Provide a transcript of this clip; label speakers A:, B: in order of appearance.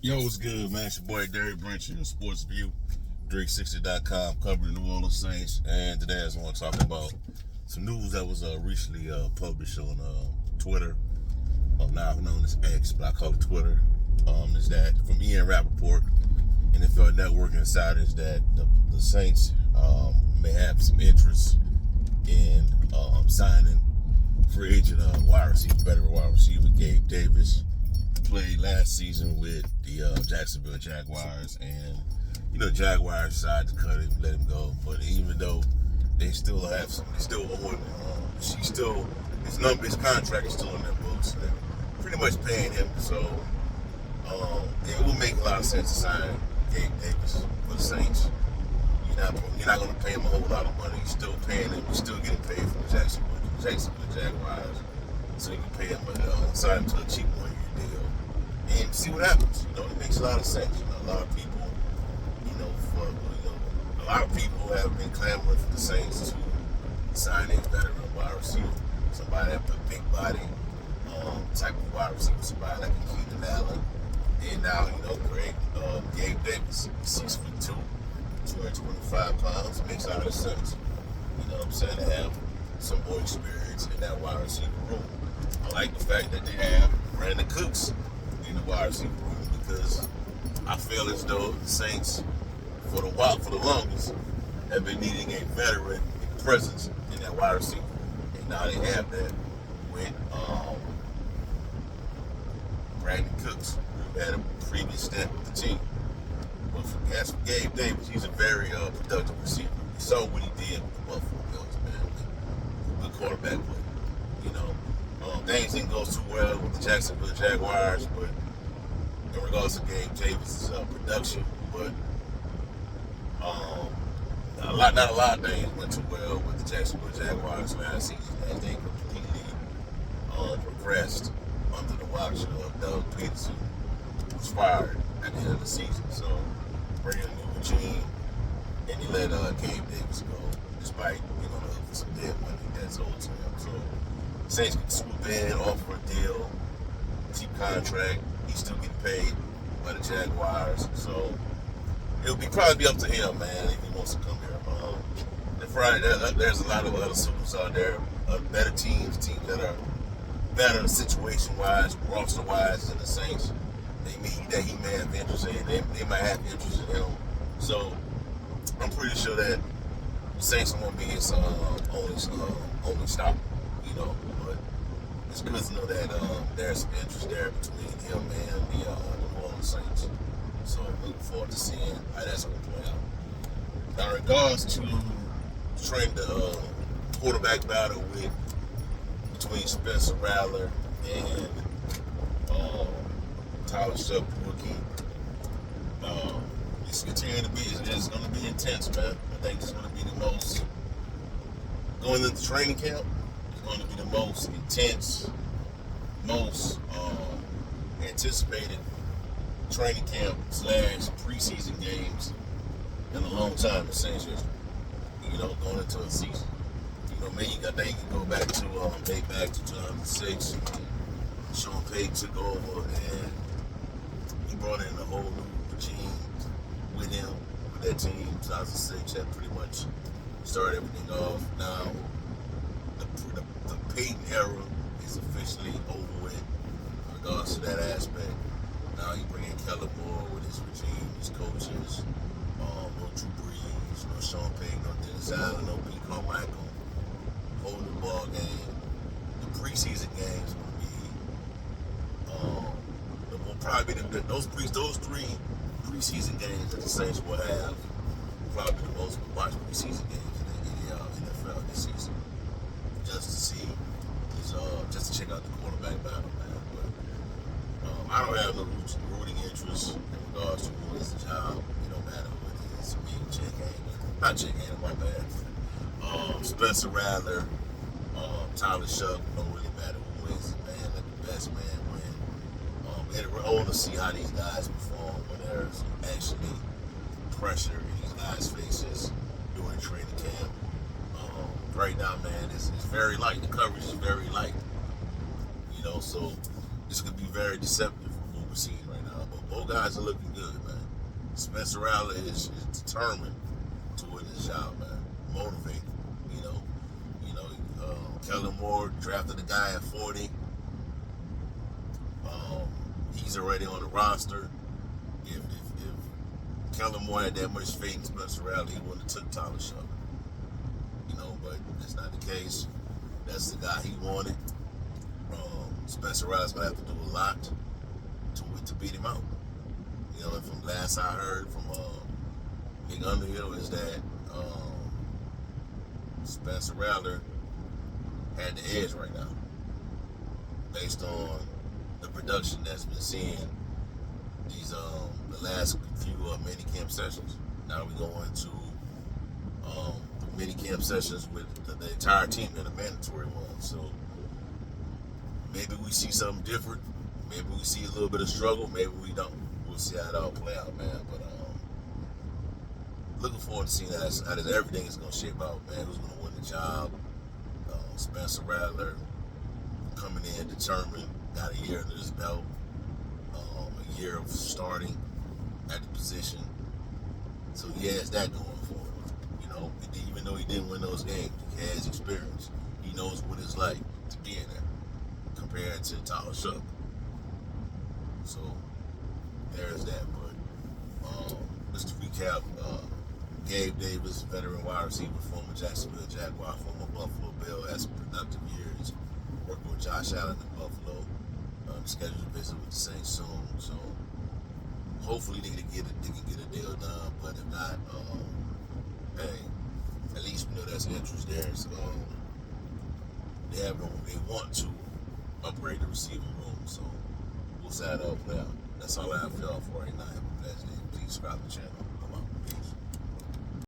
A: Yo, what's good, man? It's your boy Derek Branch in Sports View, Drake60.com, covering the New Orleans Saints. And today I just want to talk about some news that was recently published on Twitter, now known as X, but I call it Twitter. Is that from Ian Rappaport, NFL Network insiders, that the Saints may have some interest in signing free agent veteran wide receiver Gabe Davis. Played last season with the Jacksonville Jaguars, and Jaguars decided to cut him, let him go. But even though they still have some, they still owe him. His contract is still in their books. They're pretty much paying him, so it will make a lot of sense to sign Gabe Davis for the Saints. You're not going to pay him a whole lot of money. You're still paying him. You're still getting paid from the Jacksonville Jaguars, so you can pay him, sign him to a cheap 1-year deal and see what happens. It makes a lot of sense. A lot of people, a lot of people have been clamoring for the Saints to sign a veteran wide receiver, somebody that put big body, type of wide receiver, somebody like Keenan Allen, and now Gabe Davis, 6'2", 225 pounds. It makes a lot of sense. To have some more experience in that wide receiver room. I like the fact that they have Brandon Cooks in the wide receiver room, because I feel as though the Saints, for the longest, have been needing a veteran presence in that wide receiver room. And now they have that with Brandon Cooks, who had a previous stint with the team. But as for Gabe Davis, he's a very productive receiver. We saw what he did with the Buffalo Bills, man. Good quarterback play. Things didn't go too well with the Jacksonville Jaguars, but in regards to Gabe Davis' production, but not a lot of things went too well with the Jacksonville Jaguars last season, as they completely progressed under the watch of Doug Peterson, who was fired at the end of the season. So bringing a new regime, and he let Gabe Davis go, despite some dead money that's owed to him. So Saints can swoop in, offer a deal, cheap contract. He's still getting paid by the Jaguars, so it'll probably be up to him, man, if he wants to come here. There's a lot of other suitors out there, better teams that are better situation-wise, roster-wise than the Saints. That he may have interest in. They might have interest in him. So I'm pretty sure that the Saints won't be his only stop, But it's good to know that there's some interest there between him and the New Orleans Saints. So I'm looking forward to seeing how that's going to play out. Now, in regards to the quarterback battle between Spencer Rattler and Tyler Shough, rookie, it's going to be intense, man. I think it's going to be the most, going into training camp, it's going to be the most intense, most anticipated training camp / preseason games in a long time in Saints history. Going into a season. I think you can go back to 2006. Sean Payton took over, and he brought in a whole new regime with him, with that team. 2006 that pretty much started everything off. Now, the Payton era is officially over with in regards to that aspect. Now you bring in Kellen Moore with his regime, his coaches, no Drew Brees, no Sean Payton, no Dennis Allen, no Pete Carmichael, holding the ball game. The preseason games will probably be those three preseason games that the Saints will have, probably the most watched preseason games in the NFL this season. Just to see, just to check out the quarterback battle, man. But I don't have no rooting interest in regards to who wins the job. It don't matter who it is. Not Jake Hager, my bad. Spencer Rattler, Tyler Shough, don't really matter who wins it, man. Let the best man win. I want to see how these guys perform when there's actually pressure in these guys' faces during training camp. Right now, man, it's very light. The coverage is very light. So this could be very deceptive from what we're seeing right now. But both guys are looking good, man. Spencer Rattler is determined to win this job, man. Motivated, you know. Kellen Moore drafted the guy at 40. He's already on the roster. If Kellen Moore had that much faith in Spencer Rattler, he wouldn't have took Tyler Shough. But that's not the case. That's the guy he wanted. Spencer Rattler's gonna have to do a lot to beat him out. And from last I heard from Big Underhill is that Spencer Rattler had the edge right now, based on the production that's been seen these the last few mini camp sessions. Now we go into the mini camp sessions with the entire team in a mandatory one. So maybe we see something different. Maybe we see a little bit of struggle. Maybe we don't. We'll see how it all play out, man. But looking forward to seeing how everything is going to shape out, man. Who's going to win the job? Spencer Rattler coming in determined, got a year under his belt, a year of starting at the position. So he has that going for him. Even though he didn't win those games, he has experience. He knows what it's like to be in there compared to Tyler Shough. So there's that. But just to recap, Gabe Davis, veteran wide receiver, former Jacksonville Jaguar, former Buffalo Bill, has some productive years working with Josh Allen in Buffalo. Scheduled to visit with the Saints soon. So hopefully they can get a deal done. But if not, hey, at least we know there's interest there. So they want to upgrade the receiving room. So we'll see how that play out. That's all I have for y'all for right now. Have a blessed day. Please subscribe to the channel.